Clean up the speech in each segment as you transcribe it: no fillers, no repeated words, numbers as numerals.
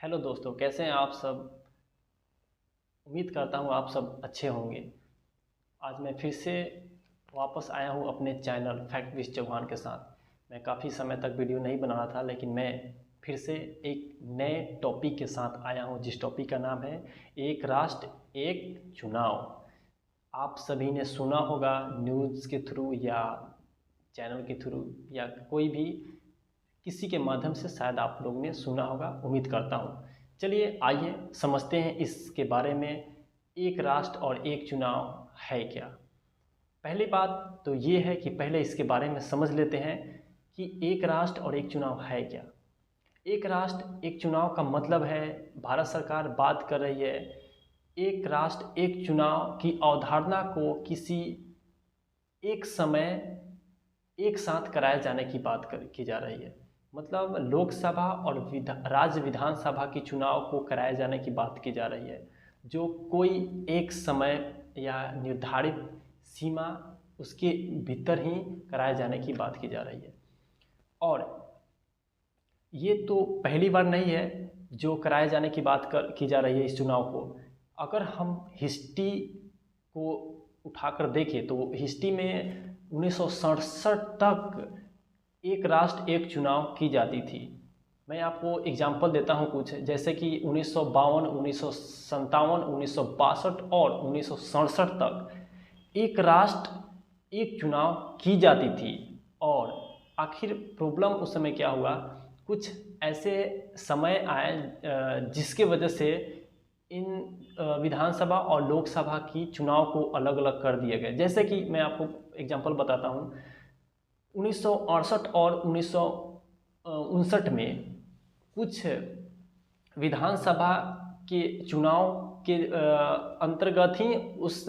Hello दोस्तों, कैसे हैं आप सब। उम्मीद करता हूँ आप सब अच्छे होंगे। आज मैं फिर से वापस आया हूँ अपने चैनल फैक्ट विद चौहान के साथ। मैं काफ़ी समय तक वीडियो नहीं बना रहा था, लेकिन मैं फिर से एक नए टॉपिक के साथ आया हूँ, जिस टॉपिक का नाम है एक राष्ट्र एक चुनाव। आप सभी ने सुना होगा न्यूज़ के थ्रू या चैनल के थ्रू या कोई भी किसी के माध्यम से शायद आप लोग ने सुना होगा, उम्मीद करता हूँ। चलिए आइए समझते हैं इसके बारे में, एक राष्ट्र और एक चुनाव है क्या। पहली बात तो ये है कि पहले इसके बारे में समझ लेते हैं कि एक राष्ट्र और एक चुनाव है क्या। एक राष्ट्र एक चुनाव का मतलब है, भारत सरकार बात कर रही है एक राष्ट्र एक चुनाव की अवधारणा को किसी एक समय एक साथ कराए जाने की की जा रही है। मतलब लोकसभा और राज्य विधानसभा की चुनाव को कराए जाने की बात की जा रही है, जो कोई एक समय या निर्धारित सीमा उसके भीतर ही कराए जाने की बात की जा रही है। और ये तो पहली बार नहीं है जो कराए जाने की की जा रही है इस चुनाव को। अगर हम हिस्ट्री को उठाकर देखें तो हिस्ट्री में 1967 तक एक राष्ट्र एक चुनाव की जाती थी। मैं आपको एग्जाम्पल देता हूं कुछ, जैसे कि 1952, 1957, 1962 और 1967 तक एक राष्ट्र एक चुनाव की जाती थी। और आखिर प्रॉब्लम उस समय क्या हुआ, कुछ ऐसे समय आए जिसके वजह से इन विधानसभा और लोकसभा की चुनाव को अलग अलग कर दिए गए। जैसे कि मैं आपको एग्जाम्पल बताता हूँ, 1968 और 1959 में कुछ विधानसभा के चुनाव के अंतर्गत ही उस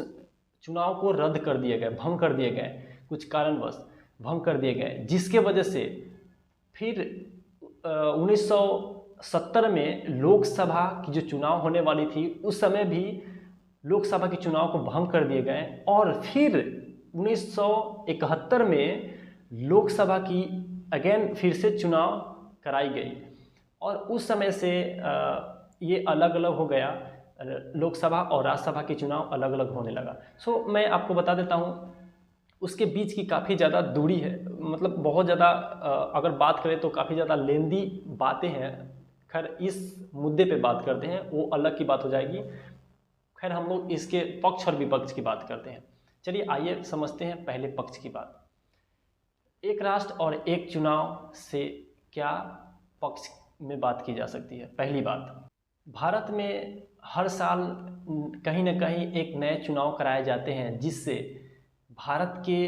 चुनाव को रद्द कर दिए गए, भंग कर दिए गए, कुछ कारणवश भंग कर दिए गए, जिसके वजह से फिर 1970 में लोकसभा की जो चुनाव होने वाली थी उस समय भी लोकसभा के चुनाव को भंग कर दिए गए। और फिर 1971 में लोकसभा की अगेन फिर से चुनाव कराई गई और उस समय से ये अलग अलग हो गया, लोकसभा और राज्यसभा के चुनाव अलग अलग होने लगा। मैं आपको बता देता हूँ उसके बीच की काफ़ी ज़्यादा दूरी है, मतलब बहुत ज़्यादा अगर बात करें तो काफ़ी ज़्यादा लेंदी बातें हैं। खैर इस मुद्दे पे बात करते हैं, वो अलग की बात हो जाएगी। खैर हम लोग इसके पक्ष और विपक्ष की बात करते हैं। चलिए आइए समझते हैं पहले पक्ष की बात। एक राष्ट्र और एक चुनाव से क्या पक्ष में बात की जा सकती है। पहली बात, भारत में हर साल कहीं ना कहीं एक नए चुनाव कराए जाते हैं, जिससे भारत के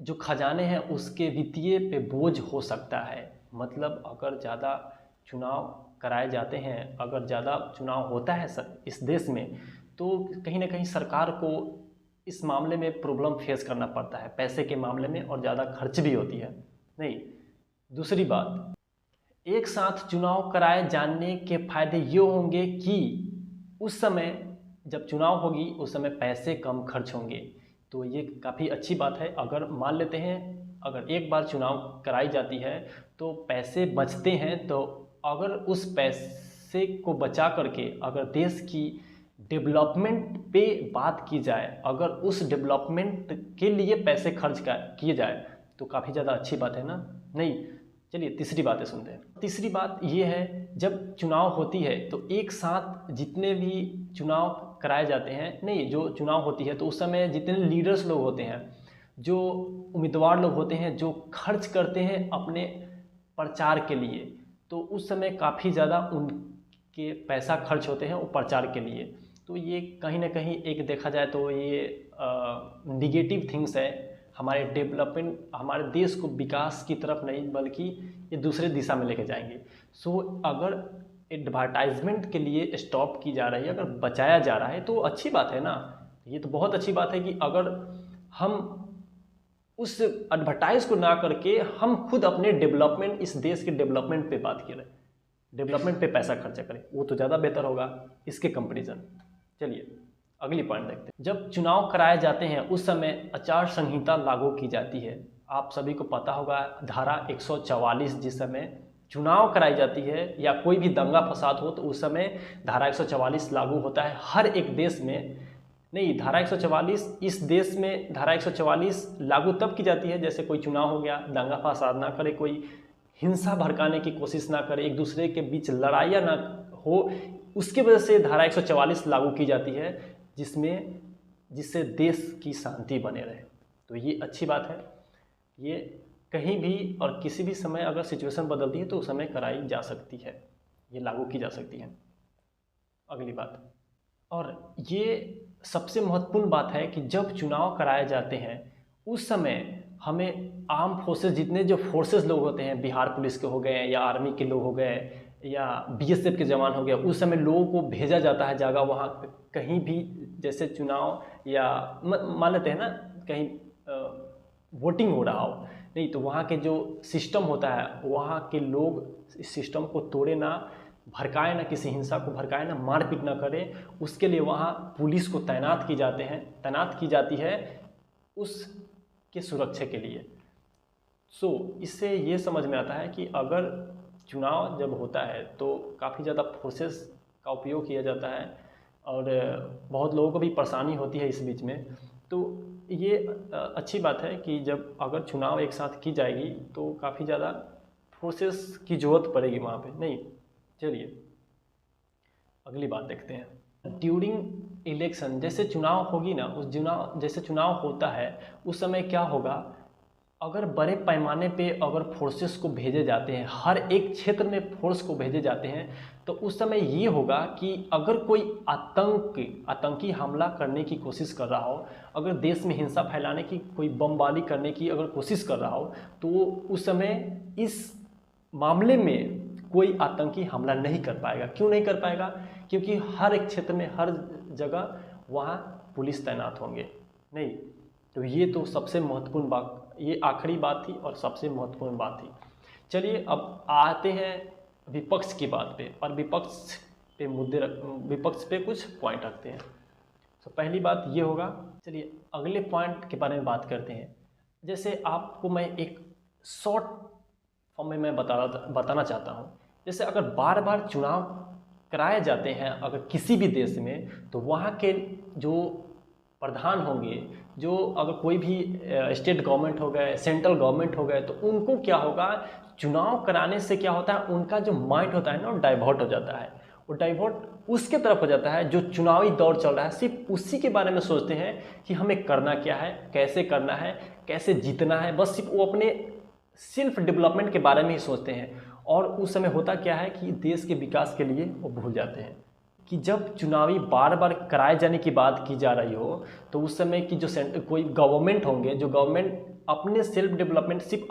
जो खजाने हैं उसके वित्तीय पे बोझ हो सकता है। मतलब अगर ज़्यादा चुनाव कराए जाते हैं, अगर ज़्यादा चुनाव होता है इस देश में, तो कहीं ना कहीं सरकार को इस मामले में प्रॉब्लम फेस करना पड़ता है, पैसे के मामले में, और ज़्यादा खर्च भी होती है। नहीं, दूसरी बात, एक साथ चुनाव कराए जाने के फायदे ये होंगे कि उस समय जब चुनाव होगी उस समय पैसे कम खर्च होंगे, तो ये काफ़ी अच्छी बात है। अगर मान लेते हैं अगर एक बार चुनाव कराई जाती है तो पैसे बचते हैं, तो अगर उस पैसे को बचा करके अगर देश की डेवलपमेंट पे बात की जाए, अगर उस डेवलपमेंट के लिए पैसे खर्च किए जाए तो काफ़ी ज़्यादा अच्छी बात है ना। नहीं, चलिए तीसरी बातें सुनते हैं। तीसरी बात ये है, जब चुनाव होती है तो एक साथ जितने भी चुनाव कराए जाते हैं, नहीं जो चुनाव होती है तो उस समय जितने लीडर्स लोग होते हैं, जो उम्मीदवार लोग होते हैं, जो खर्च करते हैं अपने प्रचार के लिए, तो उस समय काफ़ी ज़्यादा उनके पैसा खर्च होते हैं वो प्रचार के लिए। तो ये कहीं ना कहीं एक देखा जाए तो ये निगेटिव थिंग्स है हमारे डेवलपमेंट, हमारे देश को विकास की तरफ नहीं बल्कि ये दूसरे दिशा में लेके जाएंगे। अगर एडवर्टाइजमेंट के लिए स्टॉप की जा रही है, अगर बचाया जा रहा है तो अच्छी बात है ना। ये तो बहुत अच्छी बात है कि अगर हम उस एडवर्टाइज को ना करके हम खुद अपने डेवलपमेंट, इस देश के डेवलपमेंट पे बात करें, डेवलपमेंट पे पैसा खर्चा करें, वो तो ज़्यादा बेहतर होगा इसके कंपेरिजन। चलिए अगली पॉइंट देखते हैं। जब चुनाव कराए जाते हैं उस समय आचार संहिता लागू की जाती है। आप सभी को पता होगा धारा 144 जिस समय चुनाव कराई जाती है या कोई भी दंगा फसाद हो तो उस समय धारा 144 लागू होता है हर एक देश में। नहीं, धारा 144 इस देश में धारा 144 लागू तब की जाती है जैसे कोई चुनाव हो गया, दंगा फसाद ना करे, कोई हिंसा भड़काने की कोशिश ना करे, एक दूसरे के बीच लड़ाइयाँ ना हो, उसकी वजह से धारा 144 लागू की जाती है जिससे देश की शांति बने रहे। तो ये अच्छी बात है। ये कहीं भी और किसी भी समय अगर सिचुएशन बदलती है तो उस समय कराई जा सकती है, ये लागू की जा सकती है। अगली बात, और ये सबसे महत्वपूर्ण बात है कि जब चुनाव कराए जाते हैं उस समय हमें आर्म फोर्सेस, जितने जो फोर्सेस लोग होते हैं, बिहार पुलिस के हो गए या आर्मी के लोग हो गए या बीएसएफ के जवान हो गए, उस समय लोगों को भेजा जाता है जगह वहाँ कहीं भी, जैसे चुनाव या मान लेते हैं ना कहीं वोटिंग हो रहा हो, नहीं तो वहाँ के जो सिस्टम होता है वहाँ के लोग इस सिस्टम को तोड़े ना, भड़काए ना, किसी हिंसा को भड़काए ना, मारपीट ना करे, उसके लिए वहाँ पुलिस को तैनात की जाती है उसके सुरक्षा के लिए। इससे ये समझ में आता है कि अगर चुनाव जब होता है तो काफ़ी ज़्यादा फोर्सेस का उपयोग किया जाता है और बहुत लोगों को भी परेशानी होती है इस बीच में। तो ये अच्छी बात है कि जब अगर चुनाव एक साथ की जाएगी तो काफ़ी ज़्यादा फोर्सेस की ज़रूरत पड़ेगी वहाँ पे। नहीं, चलिए अगली बात देखते हैं। ड्यूरिंग इलेक्शन, जैसे चुनाव होगी ना, जैसे चुनाव होता है उस समय क्या होगा, अगर बड़े पैमाने पे अगर फोर्सेस को भेजे जाते हैं, हर एक क्षेत्र में फोर्स को भेजे जाते हैं, तो उस समय ये होगा कि अगर कोई आतंकी हमला करने की कोशिश कर रहा हो, अगर देश में हिंसा फैलाने की, कोई बमबारी करने की अगर कोशिश कर रहा हो, तो उस समय इस मामले में कोई आतंकी हमला नहीं कर पाएगा। क्यों नहीं कर पाएगा? क्योंकि हर एक क्षेत्र में, हर जगह वहाँ पुलिस तैनात होंगे। नहीं, तो ये तो सबसे महत्वपूर्ण बात, ये आखिरी बात थी और सबसे महत्वपूर्ण बात थी। चलिए अब आते हैं विपक्ष की बात पे, और विपक्ष पे कुछ पॉइंट रखते हैं। तो पहली बात ये होगा, चलिए अगले पॉइंट के बारे में बात करते हैं। जैसे आपको मैं एक शॉर्ट फॉर्म में मैं बताना चाहता हूँ। जैसे अगर बार बार चुनाव कराए जाते हैं अगर किसी भी देश में, तो वहाँ के जो प्रधान होंगे, जो अगर कोई भी स्टेट गवर्नमेंट हो गए, सेंट्रल गवर्नमेंट हो गए, तो उनको क्या होगा, चुनाव कराने से क्या होता है, उनका जो माइंड होता है ना, वो डाइवर्ट हो जाता है। वो डाइवर्ट उसके तरफ हो जाता है जो चुनावी दौर चल रहा है, सिर्फ उसी के बारे में सोचते हैं कि हमें करना क्या है, कैसे करना है, कैसे जीतना है। बस सिर्फ वो अपने सेल्फ डेवलपमेंट के बारे में ही सोचते हैं। और उस समय होता क्या है कि देश के विकास के लिए वो भूल जाते हैं कि जब चुनावी बार बार कराए जाने की बात की जा रही हो, तो उस समय की जो कोई गवर्नमेंट होंगे, जो गवर्नमेंट अपने सेल्फ डेवलपमेंट, सिर्फ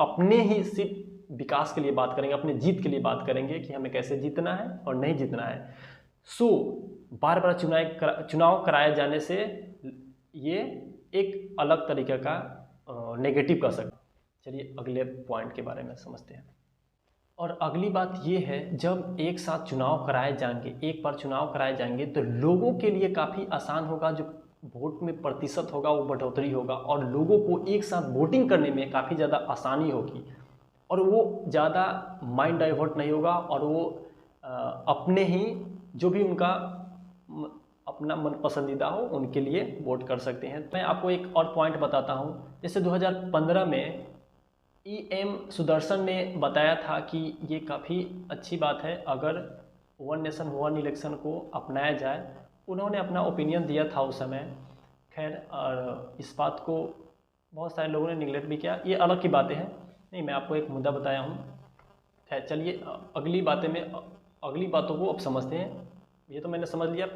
विकास के लिए बात करेंगे, अपने जीत के लिए बात करेंगे कि हमें कैसे जीतना है और नहीं जीतना है। बार बार चुनाव कराए जाने से ये एक अलग तरीके का नेगेटिव कर सकते। चलिए अगले पॉइंट के बारे में समझते हैं। और अगली बात ये है, जब एक साथ चुनाव कराए जाएंगे, एक बार चुनाव कराए जाएंगे, तो लोगों के लिए काफ़ी आसान होगा, जो वोट में प्रतिशत होगा वो बढ़ोतरी होगा, और लोगों को एक साथ वोटिंग करने में काफ़ी ज़्यादा आसानी होगी, और वो ज़्यादा माइंड डाइवर्ट नहीं होगा, और वो अपने ही जो भी उनका अपना मन पसंदीदा हो उनके लिए वोट कर सकते हैं। मैं आपको एक और पॉइंट बताता हूँ। जैसे 2015 में EM सुदर्शन ने बताया था कि ये काफ़ी अच्छी बात है अगर वन नेशन वन इलेक्शन को अपनाया जाए। उन्होंने अपना ओपिनियन दिया था उस समय। खैर, और इस बात को बहुत सारे लोगों ने निगलेक्ट भी किया, ये अलग की बातें हैं। नहीं, मैं आपको एक मुद्दा बताया हूँ। खैर चलिए अगली बातों को अब समझते हैं। ये तो मैंने समझ लिया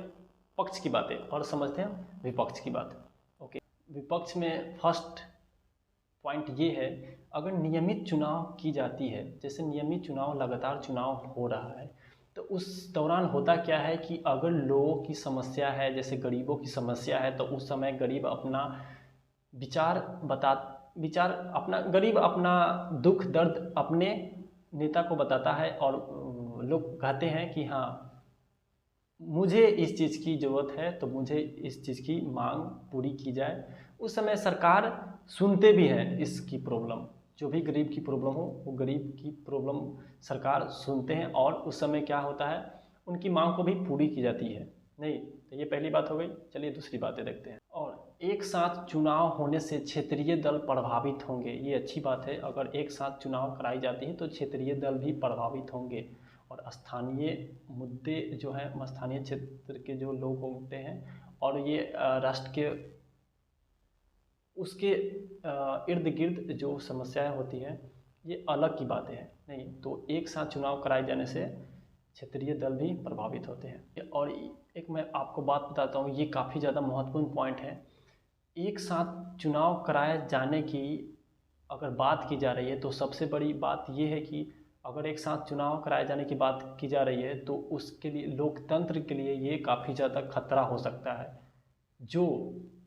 पक्ष की बातें, और समझते हैं विपक्ष की बात। ओके, विपक्ष में फर्स्ट पॉइंट ये है, अगर नियमित चुनाव की जाती है, जैसे नियमित चुनाव, लगातार चुनाव हो रहा है, तो उस दौरान होता क्या है कि अगर लोगों की समस्या है, जैसे गरीबों की समस्या है, तो उस समय गरीब अपना गरीब अपना दुख दर्द अपने नेता को बताता है, और लोग कहते हैं कि हाँ मुझे इस चीज़ की ज़रूरत है, तो मुझे इस चीज़ की मांग पूरी की जाए। उस समय सरकार सुनते भी हैं इसकी प्रॉब्लम, जो भी गरीब की प्रॉब्लम हो वो गरीब की प्रॉब्लम सरकार सुनते हैं और उस समय क्या होता है, उनकी मांग को भी पूरी की जाती है। नहीं, तो ये पहली बात हो गई। चलिए दूसरी बातें देखते हैं। और एक साथ चुनाव होने से क्षेत्रीय दल प्रभावित होंगे, ये अच्छी बात है। अगर एक साथ चुनाव कराई जाती है तो क्षेत्रीय दल भी प्रभावित होंगे और स्थानीय मुद्दे जो हैं, स्थानीय क्षेत्र के जो लोग होते हैं और ये राष्ट्र के उसके इर्द गिर्द जो समस्याएं होती हैं, ये अलग की बातें हैं। नहीं, तो एक साथ चुनाव कराए जाने से क्षेत्रीय दल भी प्रभावित होते हैं। और एक मैं आपको बात बताता हूँ, ये काफ़ी ज़्यादा महत्वपूर्ण पॉइंट है। एक साथ चुनाव कराए जाने की अगर बात की जा रही है तो सबसे बड़ी बात ये है कि अगर एक साथ चुनाव कराए जाने की बात की जा रही है तो उसके लिए, लोकतंत्र के लिए ये काफ़ी ज़्यादा खतरा हो सकता है। जो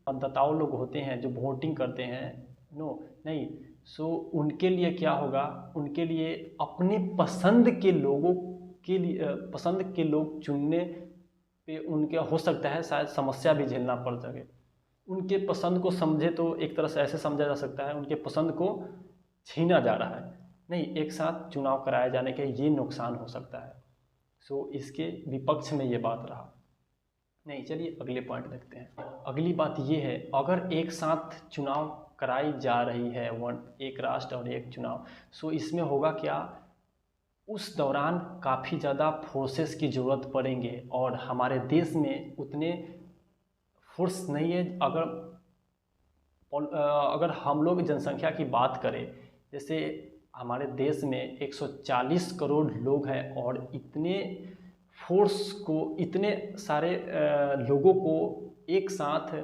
मतदाताओं लोग होते हैं, जो वोटिंग करते हैं, नहीं, सो उनके लिए क्या होगा, उनके लिए अपने पसंद के लोगों के लिए, पसंद के लोग चुनने पे उनके हो सकता है शायद समस्या भी झेलना पड़ सके। उनके पसंद को समझे तो एक तरह से ऐसे समझा जा सकता है उनके पसंद को छीना जा रहा है। नहीं, एक साथ चुनाव कराए जाने के ये नुकसान हो सकता है। सो इसके विपक्ष में ये बात रहा। नहीं, चलिए अगले पॉइंट देखते हैं। अगली बात ये है, अगर एक साथ चुनाव कराई जा रही है, एक राष्ट्र और एक चुनाव, सो इसमें होगा क्या, उस दौरान काफ़ी ज़्यादा फोर्सेस की ज़रूरत पड़ेंगे और हमारे देश में उतने फोर्स नहीं है। अगर हम लोग जनसंख्या की बात करें, जैसे हमारे देश में 140 करोड़ लोग हैं और इतने फोर्स को, इतने सारे लोगों को एक साथ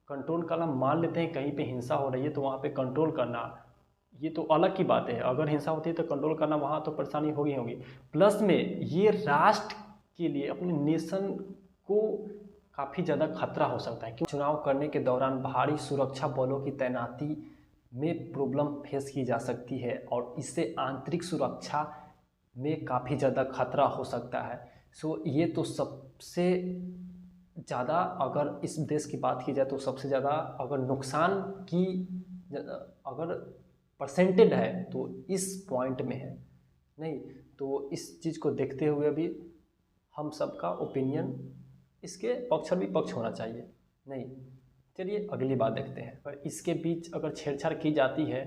कंट्रोल करना, मान लेते हैं कहीं पे हिंसा हो रही है तो वहाँ पे कंट्रोल करना, ये तो अलग की बात है। अगर हिंसा होती है तो कंट्रोल करना वहाँ तो परेशानी होगी। प्लस में ये राष्ट्र के लिए, अपने नेशन को काफ़ी ज़्यादा खतरा हो सकता है, क्योंकि चुनाव करने के दौरान भारी सुरक्षा बलों की तैनाती में प्रॉब्लम फेस की जा सकती है और इससे आंतरिक सुरक्षा में काफ़ी ज़्यादा खतरा हो सकता है। सो ये तो सबसे ज़्यादा, अगर इस देश की बात की जाए तो सबसे ज़्यादा अगर नुकसान की अगर परसेंटेज है तो इस पॉइंट में है। नहीं, तो इस चीज़ को देखते हुए भी हम सबका ओपिनियन इसके पक्ष और विपक्ष होना चाहिए। नहीं, चलिए अगली बात देखते हैं। पर इसके बीच अगर छेड़छाड़ की जाती है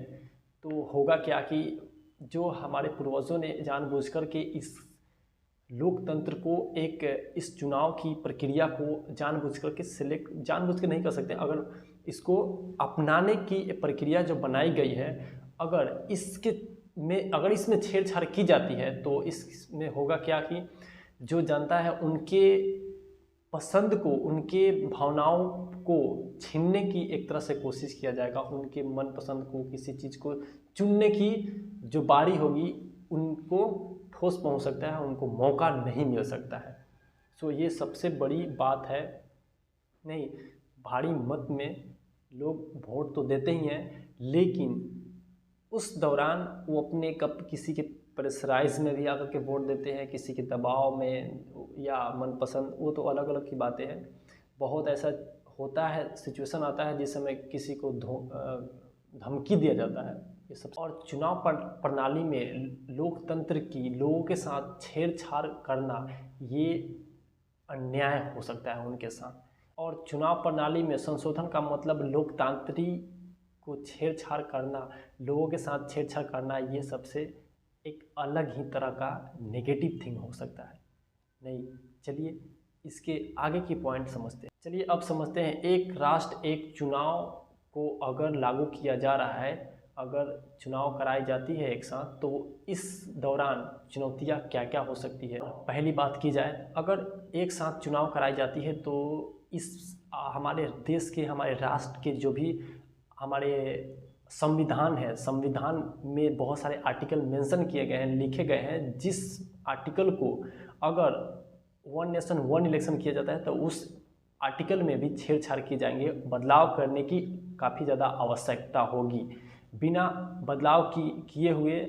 तो होगा क्या कि जो हमारे पूर्वजों ने जानबूझकर के इस लोकतंत्र को, इस चुनाव की प्रक्रिया को जानबूझकर के जानबूझ के नहीं कर सकते, अगर इसको अपनाने की प्रक्रिया जो बनाई गई है, अगर इसमें छेड़छाड़ की जाती है तो इसमें होगा क्या कि जो जनता है उनके पसंद को, उनके भावनाओं को छीनने की एक तरह से कोशिश किया जाएगा। उनके मनपसंद को, किसी चीज़ को चुनने की जो बारी होगी उनको ठोस पहुंच सकता है, उनको मौका नहीं मिल सकता है। सो ये सबसे बड़ी बात है। नहीं, भारी मत में लोग वोट तो देते ही हैं, लेकिन उस दौरान वो अपने किसी के प्रेशराइज में भी आकर के वोट देते हैं, किसी के दबाव में या मनपसंद, वो तो अलग अलग की बातें हैं। बहुत ऐसा होता है, सिचुएशन आता है जिस समय किसी को धमकी दिया जाता है, ये सब। और चुनाव प्रणाली में लोकतंत्र की लोगों के साथ छेड़छाड़ करना, ये अन्याय हो सकता है उनके साथ। और चुनाव प्रणाली में संशोधन का मतलब लोकतांत्रिक को छेड़छाड़ करना, लोगों के साथ छेड़छाड़ करना, ये सबसे एक अलग ही तरह का नेगेटिव थिंग हो सकता है। नहीं, चलिए इसके आगे की पॉइंट समझते हैं। चलिए अब समझते हैं, एक राष्ट्र एक चुनाव को अगर लागू किया जा रहा है, अगर चुनाव कराई जाती है एक साथ, तो इस दौरान चुनौतियां क्या क्या हो सकती है। पहली बात की जाए, अगर एक साथ चुनाव कराई जाती है तो इस हमारे देश के, हमारे राष्ट्र के जो भी हमारे संविधान है, संविधान में बहुत सारे आर्टिकल मेंशन किए गए हैं, लिखे गए हैं, जिस आर्टिकल को अगर वन नेशन वन इलेक्शन किया जाता है तो उस आर्टिकल में भी छेड़छाड़ की जाएंगे। बदलाव करने की काफ़ी ज़्यादा आवश्यकता होगी। बिना बदलाव किए हुए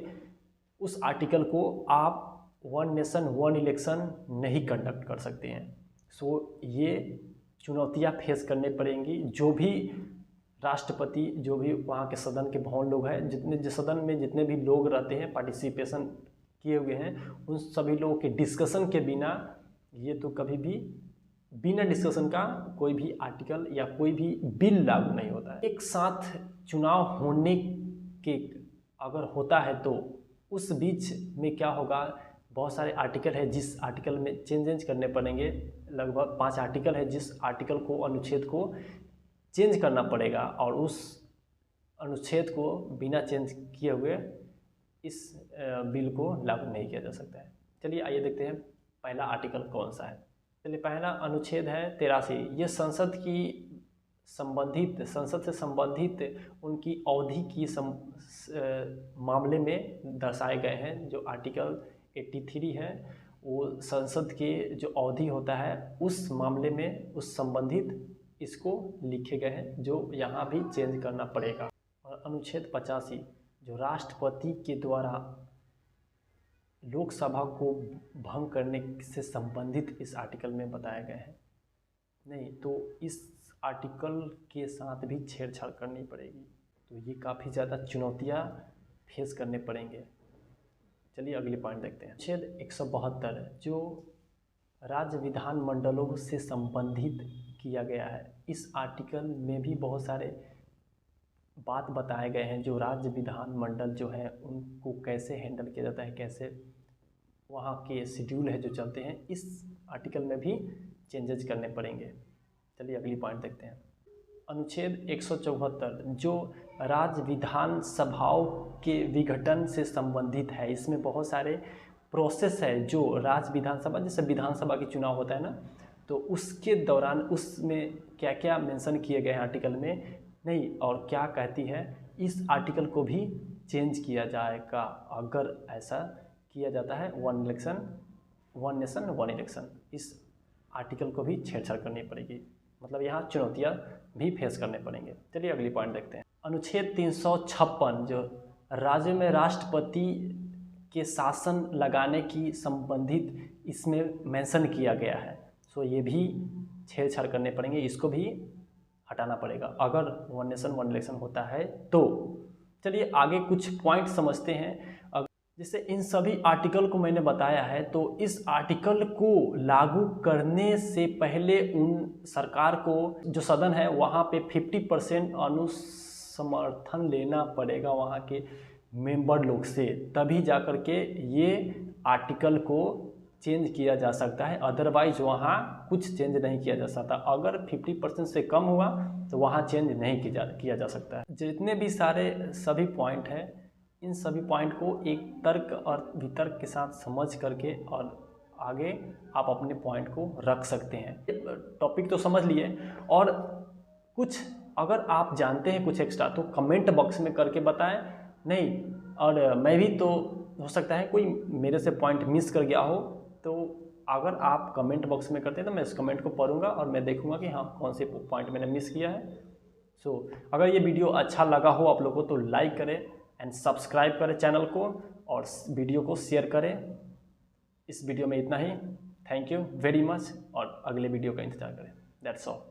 उस आर्टिकल को आप वन नेशन वन इलेक्शन नहीं कंडक्ट कर सकते हैं। सो ये चुनौतियां फेस करने पड़ेंगी। जो भी राष्ट्रपति जो भी वहाँ के सदन के भवन लोग हैं, जितने सदन में जितने भी लोग रहते हैं पार्टिसिपेशन किए हुए हैं, उन सभी लोगों के डिस्कशन के बिना ये तो कभी भी बिना डिस्कशन का कोई भी आर्टिकल या कोई भी बिल लागू नहीं होता है। एक साथ चुनाव होने के अगर होता है तो उस बीच में क्या होगा, बहुत सारे आर्टिकल है जिस आर्टिकल में चेंजेस करने पड़ेंगे। लगभग 5 आर्टिकल है जिस आर्टिकल को, अनुच्छेद को चेंज करना पड़ेगा और उस अनुच्छेद को बिना चेंज किए हुए इस बिल को लागू नहीं किया जा सकता है। चलिए आइए देखते हैं पहला आर्टिकल कौन सा है। चलिए पहला अनुच्छेद है 83। ये संसद से संबंधित उनकी अवधि की मामले में दर्शाए गए हैं। जो आर्टिकल 83 है वो संसद के जो अवधि होता है उस मामले में उस संबंधित इसको लिखे गए हैं, जो यहाँ भी चेंज करना पड़ेगा। और अनुच्छेद 85 जो राष्ट्रपति के द्वारा लोकसभा को भंग करने से संबंधित इस आर्टिकल में बताए गए हैं। नहीं तो इस आर्टिकल के साथ भी छेड़छाड़ करनी पड़ेगी, तो ये काफ़ी ज़्यादा चुनौतियाँ फेस करने पड़ेंगे। चलिए अगली पॉइंट देखते हैं। अनुच्छेद 172 जो राज्य विधानमंडलों से संबंधित किया गया है। इस आर्टिकल में भी बहुत सारे बात बताए गए हैं, जो राज्य विधानमंडल जो है उनको कैसे हैंडल किया जाता है, कैसे वहाँ के शेड्यूल है जो चलते हैं, इस आर्टिकल में भी चेंजेस करने पड़ेंगे। चलिए अगली पॉइंट देखते हैं। अनुच्छेद 174 जो राज्य विधानसभाओं के विघटन से संबंधित है। इसमें बहुत सारे प्रोसेस है जो राज्य विधानसभा, जैसे विधानसभा के चुनाव होता है ना, तो उसके दौरान उसमें क्या क्या मेंशन किए गए हैं आर्टिकल में नहीं, और क्या कहती है इस आर्टिकल को भी चेंज किया जाएगा। अगर ऐसा किया जाता है 1 नेशन 1 इलेक्शन, इस आर्टिकल को भी छेड़छाड़ करनी पड़ेगी। मतलब यहाँ चुनौतियाँ भी फेस करने पड़ेंगे। चलिए अगली पॉइंट देखते हैं। अनुच्छेद 356 जो राज्य में राष्ट्रपति के शासन लगाने की संबंधित इसमें मेंशन किया गया है। सो ये भी छेड़छाड़ करने पड़ेंगे, इसको भी हटाना पड़ेगा अगर 1 नेशन 1 इलेक्शन होता है तो। चलिए आगे कुछ पॉइंट समझते हैं। जैसे इन सभी आर्टिकल को मैंने बताया है, तो इस आर्टिकल को लागू करने से पहले उन सरकार को जो सदन है वहाँ पे 50% अनुसमर्थन लेना पड़ेगा वहाँ के मेंबर लोग से, तभी जा कर के ये आर्टिकल को चेंज किया जा सकता है। अदरवाइज वहाँ कुछ चेंज नहीं किया जा सकता। अगर 50% से कम हुआ तो वहाँ चेंज नहीं किया जा सकता है। जितने भी सभी पॉइंट हैं, इन सभी पॉइंट को एक तर्क और वितर्क के साथ समझ करके और आगे आप अपने पॉइंट को रख सकते हैं। टॉपिक तो समझ लिए, और कुछ अगर आप जानते हैं कुछ एक्स्ट्रा तो कमेंट बॉक्स में करके बताएं। नहीं, और मैं भी तो हो सकता है कोई मेरे से पॉइंट मिस कर गया हो, तो अगर आप कमेंट बॉक्स में करते हैं तो मैं इस कमेंट को पढ़ूंगा और मैं देखूंगा कि हाँ कौन से पॉइंट मैंने मिस किया है। अगर ये वीडियो अच्छा लगा हो आप लोगों को तो लाइक करें एंड सब्सक्राइब करें चैनल को, और वीडियो को शेयर करें। इस वीडियो में इतना ही। थैंक यू वेरी मच, और अगले वीडियो का इंतजार करें। That's all.